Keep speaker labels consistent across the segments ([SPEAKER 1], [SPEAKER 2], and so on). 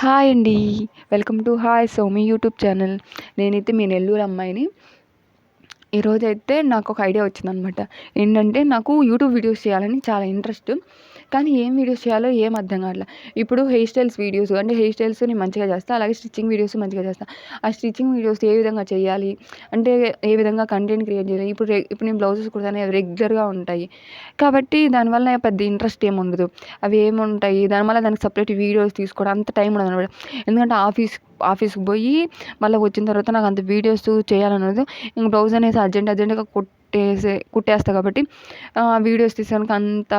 [SPEAKER 1] Hi అండి. Welcome to hi Soumi YouTube channel. నేనైతే మీ నెల్లూరు అమ్మాయిని. ఈరోజైతే నాకొక ఐడియా వచ్చిందనమాట. ఏంటంటే నాకు యూట్యూబ్ వీడియోస్ చేయాలని చాలా ఇంట్రెస్ట్. కానీ ఏం వీడియోస్ చేయాలో ఏం అర్థం కావట్లే. ఇప్పుడు హెయిర్ స్టైల్స్ వీడియోస్ అంటే హెయిర్ స్టైల్స్ నేను మంచిగా చేస్తా. అలాగే స్టిచ్చింగ్ వీడియోస్ మంచిగా చేస్తా. ఆ స్టిచ్చింగ్ వీడియోస్ ఏ విధంగా చేయాలి? అంటే ఏ విధంగా కంటెంట్ క్రియేట్ చేయాలి? ఇప్పుడు నేను బ్లౌజెస్ కుడతాను, అవి రెగ్యులర్‌గా ఉంటాయి. కాబట్టి దానివల్ల పెద్ద ఇంట్రెస్ట్ ఏముండదు. అవి ఏముంటాయి దానివల్ల దానికి సెపరేట్ వీడియోస్ తీసుకోవడం అంత టైం ఉండదనమాట. ఎందుకంటే ఆఫీస్‌కి పోయి మళ్ళీ వచ్చిన తర్వాత నాకు అంత వీడియోస్ చేయాలనదు. ఇంక బ్లౌజ్ అనేసి అర్జెంట్‌గా కుట్టేస్తా కాబట్టి వీడియోస్ తీసేదానికి అంత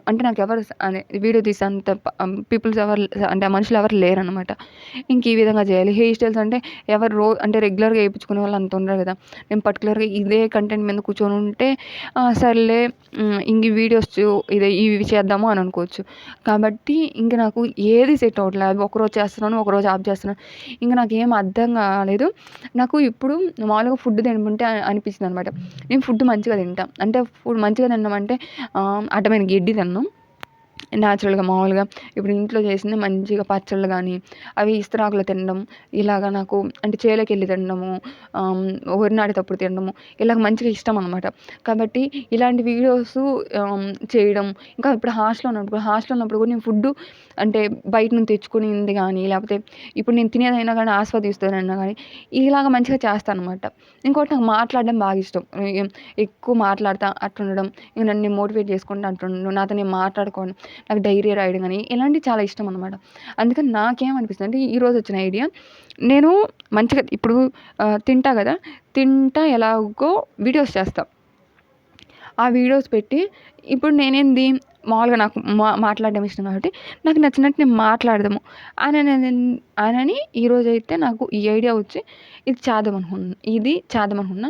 [SPEAKER 1] అంటే నాకు ఎవరు అదే వీడియో తీసే అంత పీపుల్స్ ఎవరు అంటే మనుషులు ఎవరు లేరనమాట. ఇంక ఈ విధంగా చేయాలి. హెయిర్ స్టైల్స్ అంటే ఎవరు అంటే రెగ్యులర్‌గా ఏపించుకునే వాళ్ళు అంత ఉండరు కదా! నేను పర్టికులర్‌గా ఇదే కంటెంట్ మీద కూర్చొని ఉంటే సర్లే ఇంక ఈ వీడియోస్ ఇవి చేద్దాము అని అనుకోవచ్చు. కాబట్టి ఇంక నాకు ఏది సెట్ అవ్వట్లేదు. అవి ఒకరోజు చేస్తున్నాను, ఒకరోజు ఆఫ్ చేస్తున్నాను. ఇంక నాకేం అర్థం కాలేదు. నాకు ఇప్పుడు మామూలుగా ఫుడ్ తినమంటే అనిపించిందనమాట. నేను ఫుడ్ మంచిగా తింటా. అంటే ఫుడ్ మంచిగా తినడం అంటే అడ్డమైన గడ్డి తినను. న్యాచురల్‌గా మామూలుగా ఇప్పుడు ఇంట్లో చేసింది మంచిగా పచ్చళ్ళు గానీ, అవి ఇస్తరాకులో తినడం, ఇలాగ నాకు అంటే చేలోకెళ్ళి తినడము, వరి నాటేటప్పుడు తినడము, ఇలాగ మంచిగా ఇష్టం అనమాట. కాబట్టి ఇలాంటి వీడియోసు చేయడం, ఇంకా ఇప్పుడు హాస్టల్‌లో ఉన్నప్పుడు కూడా నేను ఫుడ్డు అంటే బయట నుంచి తెచ్చుకునింది గానీ, లేపోతే ఇప్పుడు నేను తినేదైనా గానీ ఆస్వాదిస్తేనైనా గానీ, ఇలాగ మంచిగా చేస్తాననమాట. ఇంకోటి నాకు మాట్లాడడం బాగా ఇష్టం. ఎక్కువ మాట్లాడతా అట్లుండడం, ఇంక నన్ను నేను మోటివేట్ చేసుకుంటా అట్లుండడం, నాతో నేను మాట్లాడుకోవడం, నాకు డైరీ రాయడం గానీ, ఇలాంటివి చాలా ఇష్టం అనమాట. అందుకని నాకేమనిపిస్తుందంటే ఈరోజు వచ్చిన ఐడియా, నేను మంచిగా ఇప్పుడు తింటా గదా! తింటా ఎలాగో వీడియోస్ చేస్తా. ఆ వీడియోస్ పెట్టి ఇప్పుడు నేనేంది మామూలుగా నాకు మాట్లాడడం ఇష్టం కాబట్టి నాకు నచ్చినట్టు నేను మాట్లాడదాము అనని ఈరోజైతే నాకు ఈ ఐడియా వచ్చి ఇది చేద్దామనుకున్నా.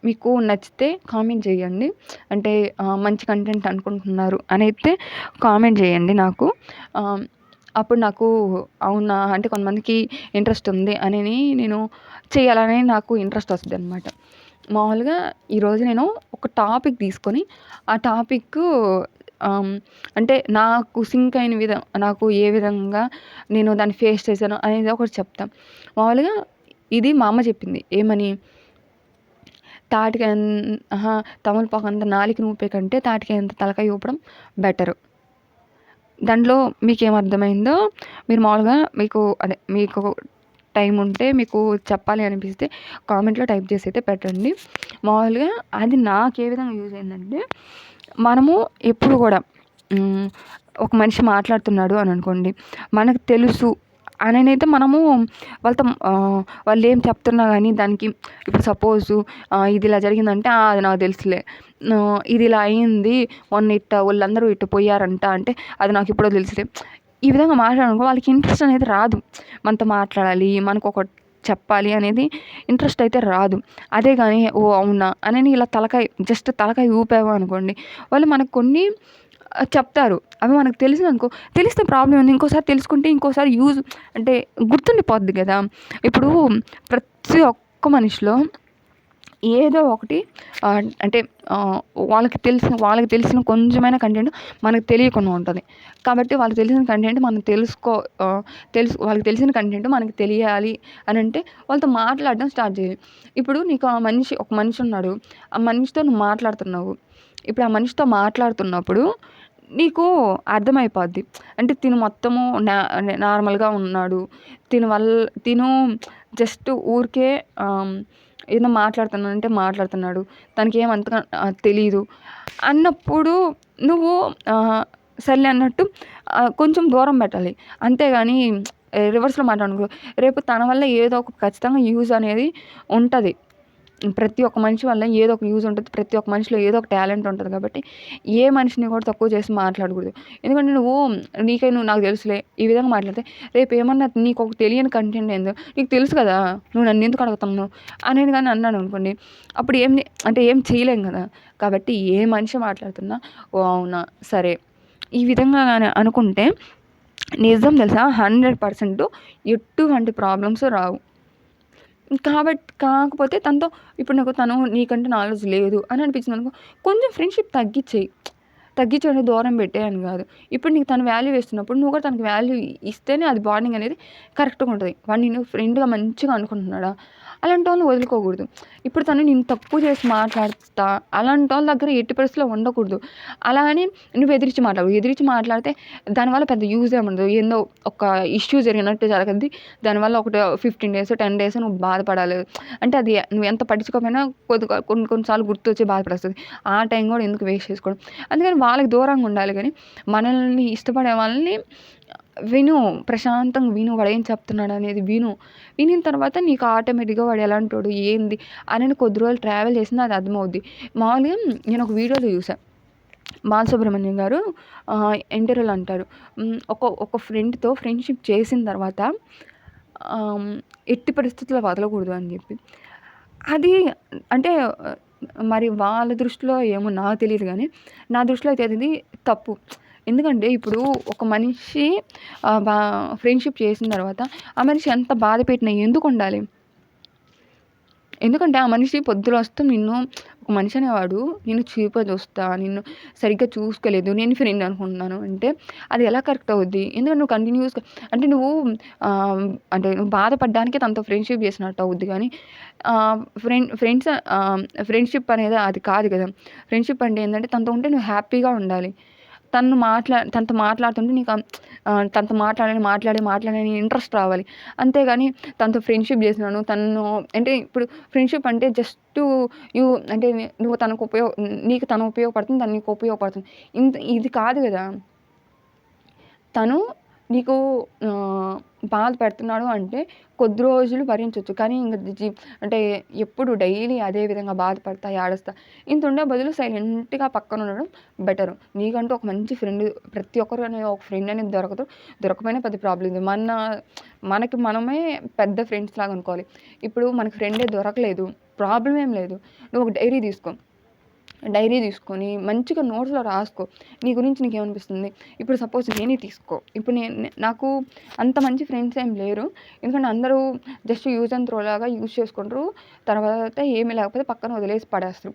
[SPEAKER 1] మీకు నచ్చితే కామెంట్ చేయండి. అంటే మంచి కంటెంట్ అనుకుంటున్నారు అనైతే కామెంట్ చేయండి నాకు. అప్పుడు నాకు అవునా అంటే కొంతమందికి ఇంట్రెస్ట్ ఉంది అనని నేను చేయాలని నాకు ఇంట్రెస్ట్ వస్తదనమాట. మామూలుగా ఈరోజు నేను ఒక టాపిక్ తీసుకొని ఆ టాపిక్కు అంటే నాకు సింక్ అయిన నాకు ఏ విధంగా నేను దాన్ని ఫేస్ చేశాను అనేది ఒకటి చెప్తా. మామూలుగా ఇది మా అమ్మ చెప్పింది. ఏమని? తాటికాయ అహా! తమలపాకంత నాలికని ఊపే కంటే తాటికాయంత తలకాయ ఊపడం బెటరు. దాంట్లో మీకేమర్థమైందో మీరు మామూలుగా మీకు టైం ఉంటే మీకు చెప్పాలి అనిపిస్తే కామెంట్‌లో టైప్ చేసి అయితే పెట్టండి. మామూలుగా అది నాకే విధంగా యూజ్ అయిందంటే, మనము ఎప్పుడు కూడా ఒక మనిషి మాట్లాడుతున్నాడు అని అనుకోండి, మనకు తెలుసు అననైతే మనము వాళ్ళేం చెప్తున్నా గానీ దానికి ఇప్పుడు సపోజు ఇది ఇలా జరిగిందంటే, అది నాకు తెలుసులే. ఇది ఇలా అయింది. మొన్న వోళ్ళందరూ ఇట్ట పోయారంట అంటే, అది నాకెప్పుడో తెలుసులే. ఈ విధంగా మాట్లాడామనుకో వాళ్ళకి ఇంట్రెస్ట్ అనేది రాదు. మనతో మాట్లాడాలి, మనకొకటి చెప్పాలి అనేది ఇంట్రెస్ట్ అయితే రాదు. అదే గానీ ఓహ్! అవునా! అనని ఇలా తలకాయ ఊపామనుకోండి, వాళ్ళు మనకు కొన్ని చెప్తారు. అవి మనకు తెలిసిందనుకో, తెలిస్తే ప్రాబ్లమ్ ఉంది. ఇంకోసారి తెలుసుకుంటే ఇంకోసారి అంటే గుర్తుండిపోద్ది గదా! ఇప్పుడు ప్రతి ఒక్క మనిషిలో ఏదో ఒకటి అంటే వాళ్ళకి తెలిసిన కొంచెమైనా కంటెంట్ మనకు తెలియకుండా ఉంటది. కాబట్టి వాళ్ళకి తెలిసిన కంటెంట్ మనం వాళ్ళకి తెలిసిన కంటెంట్ మనకు తెలియాలి అనంటే వాళ్ళతో మాట్లాడడం స్టార్ట్ చేయాలి. ఇప్పుడు నీకు ఒక మనిషి ఉన్నాడు. ఆ మనిషితో నువ్వు మాట్లాడుతున్నావు. ఇప్పుడు ఆ మనిషితో మాట్లాడుతున్నప్పుడు నీకు అర్థమైపోద్ది. అంటే తిను మొత్తము నార్మల్‌గా ఉన్నాడు. తిను జస్ట్ ఊరికే ఏదో మాట్లాడుతున్నానంటే మాట్లాడుతున్నాడు. తనకేం అంతగా తెలీదు అన్నప్పుడు నువ్వు సర్లే అన్నట్టు కొంచెం దూరం పెట్టాలి. అంతేగాని రివర్స్‌లో మాట్లాడామనుకో, రేపు తన వల్ల ఏదో ఒక ఖచ్చితంగా యూజ్ అనేది ఉంటది. ప్రతి ఒక్క మనిషి వల్ల ఏదో ఒక యూజ్ ఉంటది. ప్రతి ఒక్క మనిషిలో ఏదో ఒక టాలెంట్ ఉంటది కాబట్టి, ఏ మనిషిని కూడా తక్కువ చేసి మాట్లాడకూడదు. ఎందుకంటే నువ్వు నాకు తెలుసులే ఈ విధంగా మాట్లాడితే, రేపేమన్నా నీకొక తెలియని కంటెంట్ ఏందో నీకు తెలుసు కదా! నువ్వు నన్నెందుకు అడుగుతున్నావు అనేది గాని అన్నాడనుకోండి, అప్పుడు అంటే ఏం చేయలేం కదా! కాబట్టి ఏ మనిషి మాట్లాడుతున్నా, ఓహ్! అవునా! సరే. ఈ విధంగా గాని అనుకుంటే నిజం తెలుసా 100% ఎటువంటి ప్రాబ్లమ్స్ రావు. కాకపోతే తనతో ఇప్పుడు తను నీకంటే నాలెడ్జ్ లేదు అని అనిపించిందనుకో, కొంచెం ఫ్రెండ్‌షిప్ తగ్గిచ్చేయి. తగ్గించడం దూరం పెట్టేయని కాదు. ఇప్పుడు నీకు తను వాల్యూ ఇస్తున్నప్పుడు నువ్వు కూడా తనకి వాల్యూ ఇస్తేనే అది బాండింగ్ అనేది కరెక్ట్‌గా ఉంటది. వాడు నిన్ను ఫ్రెండ్‌గా మంచిగా అనుకుంటున్నాడా? అలాంటి వాళ్ళని వదులుకోకూడదు. ఇప్పుడు తను నిన్ను తక్కువ చేసి మాట్లాడతా అలాంటి వాళ్ళ దగ్గర ఎట్టి పరిస్థితిలో ఉండకూడదు. అలా అని నువ్వు ఎదిరించి మాట్లాడవు. ఎదిరించి మాట్లాడితే దానివల్ల పెద్ద యూజ్ ఏముండదు. ఏందో ఒక ఇష్యూ జరిగినట్టు జరగద్ది. దానివల్ల ఒకటి 15 డేస్, 10 డేస్ నువ్వు బాధపడాలి. అంటే అది నువ్వు ఎంత పట్టించుకోకపోయినా కొన్ని కొన్ని సార్లు గుర్తొచ్చి బాధపడొస్తది. ఆ టైం కూడా ఎందుకు వేస్ట్ చేసుకోవడం. అందుకని వాళ్ళకి దూరంగా ఉండాలి గానీ, మనల్ని ఇష్టపడే వాళ్ళని విను. ప్రశాంతంగా విను. వాడేం చెప్తున్నాడనేది విను. వినిన తర్వాత నీకు ఆటోమేటిక్‌గా వాడు ఎలాంటోడు, ఏంది అనేది కొద్ది రోజులు ట్రావెల్ చేసినా అది అర్థమవుద్ది. మామూలుగా నేను ఒక వీడియోలో చూసా. బాలసుబ్రహ్మణ్యం గారు ఇంటర్వ్యూలో అంటారు. ఒక ఫ్రెండ్‌తో ఫ్రెండ్‌షిప్ చేసిన తర్వాత ఎట్టి పరిస్థితుల్లో వదలకూడదు అని చెప్పి. అది అంటే మరి వాళ్ళ దృష్టిలో ఏమో నాకు తెలీదు గానీ, నా దృష్టిలో అయితే అది తప్పు. ఎందుకంటే ఇప్పుడు ఒక మనిషి ఫ్రెండ్‌షిప్ చేసిన తర్వాత ఆ మనిషి ఎంత బాధ పెట్టినా ఎందుకుండాలి? ఎందుకంటే ఆ మనిషి పొద్దునొస్తే నిన్ను ఒక మనిషి అనేవాడు నిన్ను చీప్‌గా చూస్తా, నిన్ను సరిగ్గా చూసుకోలేదు, నేను ఫ్రెండ్ అనుకుంటున్నాను అంటే అది ఎలా కరెక్ట్ అవుద్ది? ఎందుకంటే నువ్వు కంటిన్యూయస్‌గా అంటే అంటే నువ్వు బాధపడ్డానికే తనతో ఫ్రెండ్‌షిప్ చేసినట్టు అవుద్ది గానీ ఫ్రెండ్‌షిప్ అనేది అది కాదు కదా! ఫ్రెండ్‌షిప్ అంటే ఏందంటే తనతో ఉంటే నువ్వు హ్యాపీగా ఉండాలి. తనతో మాట్లాడుతుంటే నీకు మాట్లాడని ఇంట్రెస్ట్ రావాలి. అంతేగాని తనతో ఫ్రెండ్‌షిప్ చేసినాను. అంటే ఇప్పుడు ఫ్రెండ్‌షిప్ అంటే జస్టు యూ అంటే నువ్వు నీకు తను ఉపయోగపడుతుంది. తను నీకు ఉపయోగపడుతుంది. ఇది కాదు గదా! తను నీకు బాధ పెడుతున్నాడు అంటే కొద్ది రోజులు భరించొచ్చు. కానీ అంటే ఎప్పుడు డైలీ అదే విధంగా బాధపడతా, ఏడుస్తా ఇంతుండే బదులు సైలెంట్‌గా పక్కన ఉండడం బెటరు. నీకంటూ ఒక మంచి ఫ్రెండ్ ప్రతి ఒక్కరు ఒక ఫ్రెండ్ అనేది దొరకదు. దొరకకపోయినా పెద్ద ప్రాబ్లమ్ లేదు. మనకి మనమే పెద్ద ఫ్రెండ్స్ లాగా అనుకోవాలి. ఇప్పుడు మనకి ఫ్రెండే దొరకలేదు. ప్రాబ్లమ్ ఏం లేదు. నువ్వు ఒక డైరీ తీసుకొని మంచిగా నోట్స్‌లో రాసుకో. నీ గురించి నీకేమనిపిస్తుంది? ఇప్పుడు సపోజ్ నేనే తీసుకో. ఇప్పుడు నాకు అంత మంచి ఫ్రెండ్స్ ఏం లేరు. ఎందుకంటే అందరూ జస్ట్ యూజ్ అండ్ త్రో లాగా యూజ్ చేసుకుంటారు. తర్వాత ఏమీ లేకపోతే పక్కన వదిలేసి పడేస్తారు.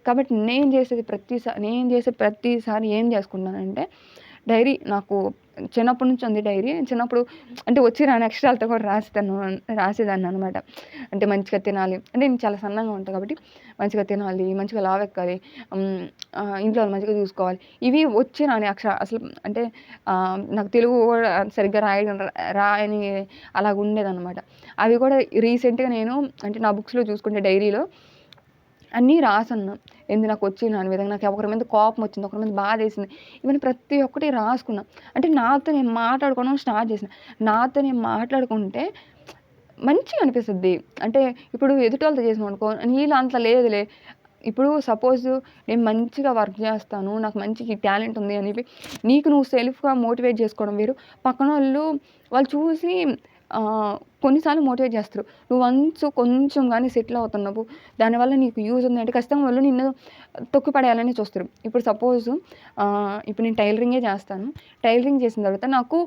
[SPEAKER 1] కాబట్టి నేను చేసే ప్రతిసారి ఏం చేసుకుంటానంటే డైరీ నాకు చిన్నప్పటి నుంచి ఉంది డైరీ. చిన్నప్పుడు అంటే వచ్చి రాని అక్షరాలతో కూడా రాసేదాన్ననమాట. అంటే మంచిగా తినాలి. అంటే నేను చాలా సన్నగా ఉంటా కాబట్టి మంచిగా తినాలి, మంచిగా లావెక్కాలి, ఇంట్లో వాళ్ళని మంచిగా చూసుకోవాలి. ఇవి వచ్చి రాని అసలు అంటే నాకు తెలుగు కూడా సరిగ్గా రాయని అలాగుండేదనమాట. అవి కూడా రీసెంట్‌గా నేను అంటే నా బుక్స్‌లో చూసుకుంటే డైరీలో అన్నీ రాసున్నా. నాకొచ్చి రాని విధంగా నాకు ఒకరి మీద కోపం వచ్చింది, ఒకరి మీద బాధేసింది. ఇవన్నీ ప్రతి ఒక్కటి రాసుకున్నా. అంటే నాతో నేను మాట్లాడుకోవడం స్టార్ట్ చేసిన. నాతో నేను మాట్లాడుకుంటే మంచిగా అనిపిస్తది. అంటే ఇప్పుడు ఎదుటోళ్ళతో చేసినామనుకో నీలో అంత లేదులే. ఇప్పుడు సపోజ్ నేను మంచిగా వర్క్ చేస్తాను. నాకు మంచి టాలెంట్ ఉంది అని చెప్పి నీకు నువ్వు సెల్ఫ్‌గా మోటివేట్ చేసుకోవడం వేరు. వాళ్ళు చూసి కొన్నిసార్లు మోటివేట్ చేస్తారు. నువ్వు కొంచెం గాని సెటిల్ అవుతున్నావు. దానివల్ల నీకు యూజ్ ఉంది అంటే ఖచ్చితంగా వాళ్ళు నిన్ను తొక్కిపడేయాలని చూస్తారు. ఇప్పుడు సపోజ్ ఇప్పుడు నేను టైలరింగే చేస్తాను. టైలరింగ్ చేసిన తర్వాత నాకు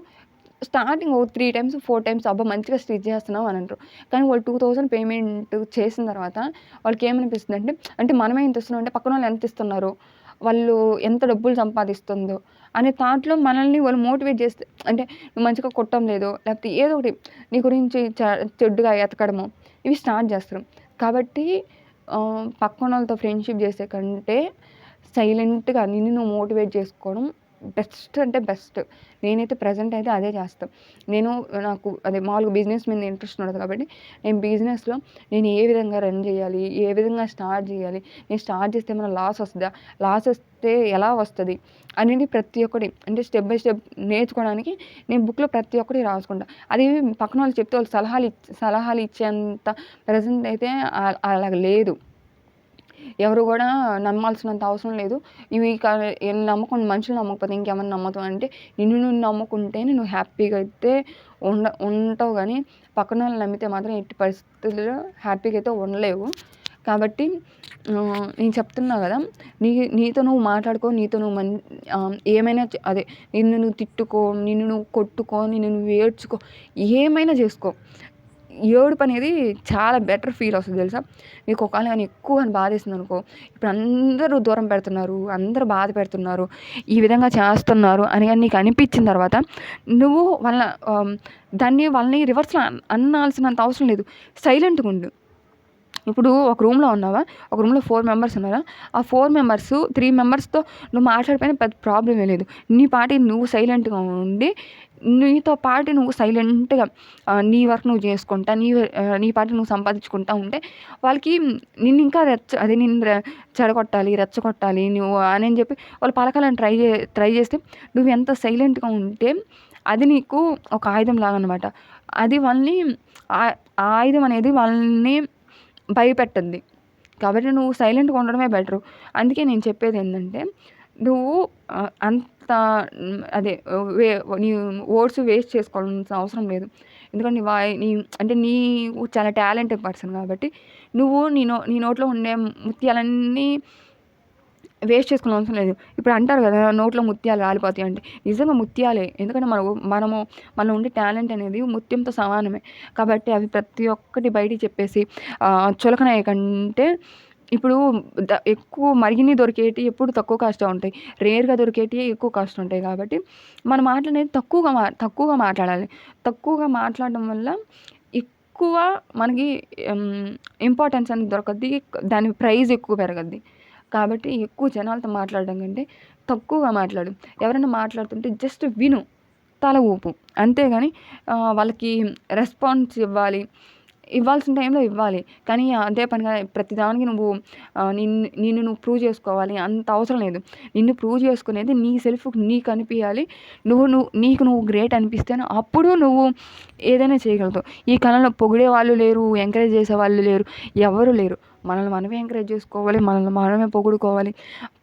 [SPEAKER 1] స్టార్టింగ్ ఓ 3 టైమ్స్, 4 టైమ్స్ అబ్బా! మంచిగా స్టిచ్ చేస్తున్నావు అని అంటారు. కానీ వాళ్ళు 2000 పేమెంట్ చేసిన తర్వాత వాళ్ళకేమనిపిస్తుందంటే అంటే మనమే ఇంత ఇస్తున్నాం అంటే పక్కనోళ్ళు ఎంత ఇస్తున్నారో, వాళ్ళు ఎంత డబ్బులు సంపాదిస్తుందో అనే థాట్‌లో మనల్ని వాళ్ళు మోటివేట్ చేస్తే అంటే నువ్వు మంచిగా కుట్టడం లేదో లేకపోతే ఏదో ఒకటి నీ గురించి చెడుగా ఎతకడమో ఇవి స్టార్ట్ చేస్తారు. కాబట్టి పక్కనోళ్ళతో ఫ్రెండ్‌షిప్ చేసే కంటే సైలెంట్‌గా నిన్ను నువ్వు మోటివేట్ చేసుకోవడం బెస్ట్ అంటే బెస్ట్. నేనైతే ప్రెజెంట్ అయితే అదే చేస్తా. నాకు అదే మామూలుగా బిజినెస్ మీద ఇంట్రెస్ట్ ఉండదు కాబట్టి నేను బిజినెస్‌లో నేను ఏ విధంగా రన్ చేయాలి? ఏ విధంగా స్టార్ట్ చేయాలి? నేను స్టార్ట్ చేస్తే ఏమైనా లాస్ వస్తదా? లాస్ వస్తే ఎలా వస్తది? అనేది ప్రతి ఒక్కటి అంటే స్టెప్ బై స్టెప్ నేర్చుకోవడానికి నేను బుక్‌లో ప్రతి ఒక్కటి రాసుకుంటా. అది పక్కన వాళ్ళు చెప్తే వాళ్ళు సలహాలు ఇచ్చేంత ప్రెజెంట్ అయితే అలాగ లేదు. ఎవరు గూడా నమ్మాల్సినంత అవసరం లేదు. ఇవి క మనుషులు నమ్మకపోతే ఇంకెవరిని నమ్ముతావు అంటే, నిన్ను నువ్వు నమ్ముకుంటేనే నువ్వు హ్యాపీగా అయితే ఉంటావు గానీ, పక్కనోళ్ళని నమ్మితే మాత్రం ఎట్టి పరిస్థితుల్లో హ్యాపీగా అయితే ఉండలేవు. కాబట్టి నేను చెప్తున్నా గదా! నీతో నువ్వు మాట్లాడుకో. నీతో నువ్వు ఏమైనా అదే నిన్ను నువ్వు తిట్టుకో, నిన్ను నువ్వు కొట్టుకో, నిన్ను నువ్వు ఏడ్చుకో, ఏమైనా జేసుకో. ఏడుపు అనేది చాలా బెటర్ ఫీల్ వస్తుంది తెలుసా. నీకు ఒకవేళ కానీ ఎక్కువ అని బాధేస్తుంది అనుకో, ఇప్పుడు అందరూ దూరం పెడుతున్నారు, అందరూ బాధ పెడుతున్నారు, ఈ విధంగా చేస్తున్నారు అని కానీ నీకు అనిపించిన తర్వాత నువ్వు వాళ్ళని రివర్స్లో అనాల్సినంత అవసరం లేదు. సైలెంట్గా ఉండు. ఇప్పుడు ఒక రూమ్లో ఉన్నావా, ఒక రూమ్లో 4 మెంబర్స్ ఉన్నారా, ఆ 4 మెంబర్స్ 3 మెంబర్స్తో నువ్వు మాట్లాడిపోయినా పెద్ద ప్రాబ్లమే లేదు. నీ పాటి నువ్వు సైలెంట్గా ఉండి నీతో పాటు నువ్వు సైలెంట్గా నీ వర్క్ నువ్వు చేసుకుంటా, నీ పాటి నువ్వు సంపాదించుకుంటా ఉంటే వాళ్ళకి నిన్ను ఇంకా నిన్ను చెడగొట్టాలి, రెచ్చగొట్టాలి నువ్వు అని చెప్పి వాళ్ళు పలకాలని ట్రై చేస్తే నువ్వు ఎంత సైలెంట్గా ఉంటే అది నీకు ఒక ఆయుధం లాగా అనమాట. అది వాళ్ళని ఆయుధం అనేది వాళ్ళని భయపెట్టద్ది. కాబట్టి నువ్వు సైలెంట్గా ఉండడమే బెటరు. అందుకే నేను చెప్పేది ఏంటంటే నువ్వు అంత అదే నీ వర్డ్స్ వేస్ట్ చేసుకోవాల్సిన అవసరం లేదు. ఎందుకంటే నీవు చాలా టాలెంటెడ్ పర్సన్ కాబట్టి నువ్వు నీ నోట్లో ఉండే ముత్యాలన్నీ వేస్ట్ చేసుకునే అవసరం లేదు. ఇప్పుడు అంటారు కదా, నోట్లో ముత్యాలు రాలిపోతాయి అంటే నిజంగా ముత్యాలే. ఎందుకంటే మనలో ఉండే టాలెంట్ అనేది ముత్యంతో సమానమే. కాబట్టి అవి ప్రతి ఒక్కటి బయటికి చెప్పేసి చులకనయ్యకంటే ఇప్పుడు ఎక్కువ మరిగినవి దొరికేటి ఎప్పుడు తక్కువ కాస్టే ఉంటాయి. రేర్గా దొరికేటివి ఎక్కువ కాస్ట్ ఉంటాయి. కాబట్టి మన మాటలు అనేది తక్కువగా మాట్లాడాలి. తక్కువగా మాట్లాడడం వల్ల ఎక్కువ మనకి ఇంపార్టెన్స్ అనేది దొరకద్ది. దాని ప్రైజ్ ఎక్కువ పెరగద్ది. కాబట్టి ఎక్కువ జనాలతో మాట్లాడడం కంటే తక్కువగా మాట్లాడు. ఎవరైనా మాట్లాడుతుంటే జస్ట్ విను, తల ఊపు. అంతేగాని వాళ్ళకి రెస్పాన్స్ ఇవ్వాల్సిన టైంలో ఇవ్వాలి. కానీ అదే పనిగా ప్రతిదానికి నువ్వు నిన్ను నువ్వు ప్రూవ్ చేసుకోవాలి అంత అవసరం లేదు. నిన్ను ప్రూవ్ చేసుకునేది నీ సెల్ఫ్‌కి నీకు అనిపియాలి. నీకు నువ్వు గ్రేట్ అనిపిస్తేనే అప్పుడు నువ్వు ఏదైనా చేయగలుగుతావు. ఈ కాలంలో పొగిడే వాళ్ళు లేరు, ఎంకరేజ్ చేసేవాళ్ళు లేరు, ఎవరు లేరు. మనల్ని మనమే ఎంకరేజ్ చేసుకోవాలి, మనల్ని మనమే పొగుడుకోవాలి,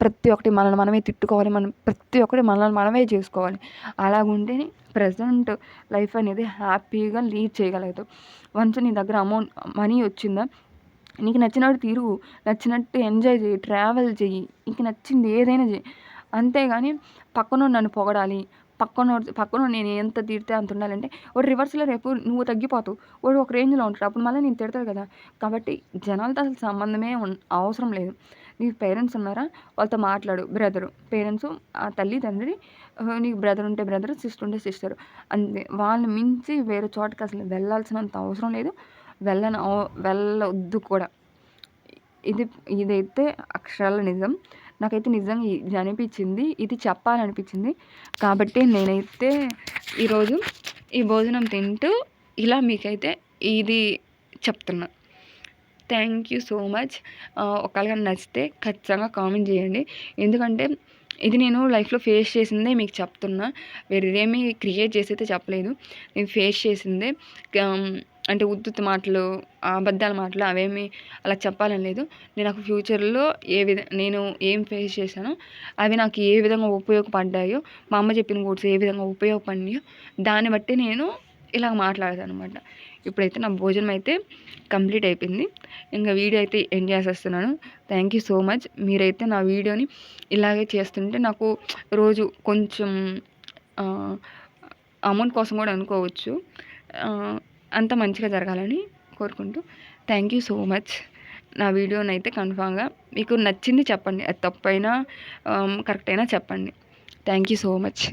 [SPEAKER 1] ప్రతి ఒక్కటి మనల్ని మనమే తిట్టుకోవాలి, ప్రతి ఒక్కటి మనల్ని మనమే చేసుకోవాలి. అలాగుంటేనే ప్రెజెంట్ లైఫ్ అనేది హ్యాపీగా లీడ్ చేయగలుగుతావు. వన్స్ నీ దగ్గర మనీ వచ్చిందా, నీకు నచ్చినట్టు తిరుగు, నచ్చినట్టు ఎంజాయ్ చేయి, ట్రావెల్ చెయ్యి, నీకు నచ్చింది ఏదైనా చెయ్యి. అంతేగాని పక్కనోడు నన్ను పొగడాలి, పక్కనోడు నేను ఎంత తిడితే అంత ఉండాలంటే వాడు రివర్స్లో రేపు నువ్వు తగ్గిపోతావు. వాడు ఒక రేంజ్లో ఉంటాడు, అప్పుడు మళ్ళీ నేను తిడతాడు కదా. కాబట్టి జనాలతో అసలు సంబంధమే అవసరం లేదు. నీకు పేరెంట్స్ ఉన్నారా, వాళ్ళతో మాట్లాడు. బ్రదరు, పేరెంట్స్, తల్లి తండ్రి, నీకు బ్రదర్ ఉంటే బ్రదర్, సిస్టర్ ఉంటే సిస్టర్, అంతే. వాళ్ళని మించి వేరే చోటకి అసలు వెళ్ళాల్సినంత అవసరం లేదు. వెళ్ళొద్దు కూడా. ఇదైతే అక్షరాల నిజం. నాకైతే నిజంగా ఇది అనిపించింది, ఇది చెప్పాలనిపించింది. కాబట్టి నేనైతే ఈరోజు ఈ భోజనం తింటూ ఇలా మీకైతే ఇది చెప్తున్నా. Thank you so much. ఒకవేళ నచ్చితే ఖచ్చితంగా కామెంట్ చేయండి. ఎందుకంటే ఇది నేను లైఫ్లో ఫేస్ చేసిందే మీకు చెప్తున్నా. వేరేదేమీ క్రియేట్ చేసి అయితే చెప్పలేదు. నేను ఫేస్ చేసిందే. అంటే ఉత్తుత్తి మాటలు, అబద్ధాల మాటలు అవేమీ అలా చెప్పాలని లేదు. నాకు ఫ్యూచర్లో నేను ఏం ఫేస్ చేశానో అవి నాకు ఏ విధంగా ఉపయోగపడ్డాయో, మా అమ్మ చెప్పిన కోర్స్ ఏ విధంగా ఉపయోగపడినాయో దాన్ని బట్టి నేను ఇలా మాట్లాడతాను అనమాట. ఇప్పుడైతే నా భోజనం అయితే కంప్లీట్ అయిపోయింది. ఇంకా వీడియో అయితే ఎండ్ చేసేస్తున్నాను. Thank you so much. మీరైతే నా వీడియోని ఇలాగే చేస్తుంటే నాకు రోజు కొంచెం అమౌంట్ కోసం కూడా అనుకోవచ్చు, అంత మంచిగా జరగాలని కోరుకుంటూ థ్యాంక్ యూ సో మచ్. నా వీడియోని అయితే కన్ఫామ్గా మీకు నచ్చింది చెప్పండి, అది తప్పైనా కరెక్ట్ అయినా చెప్పండి. Thank you so much.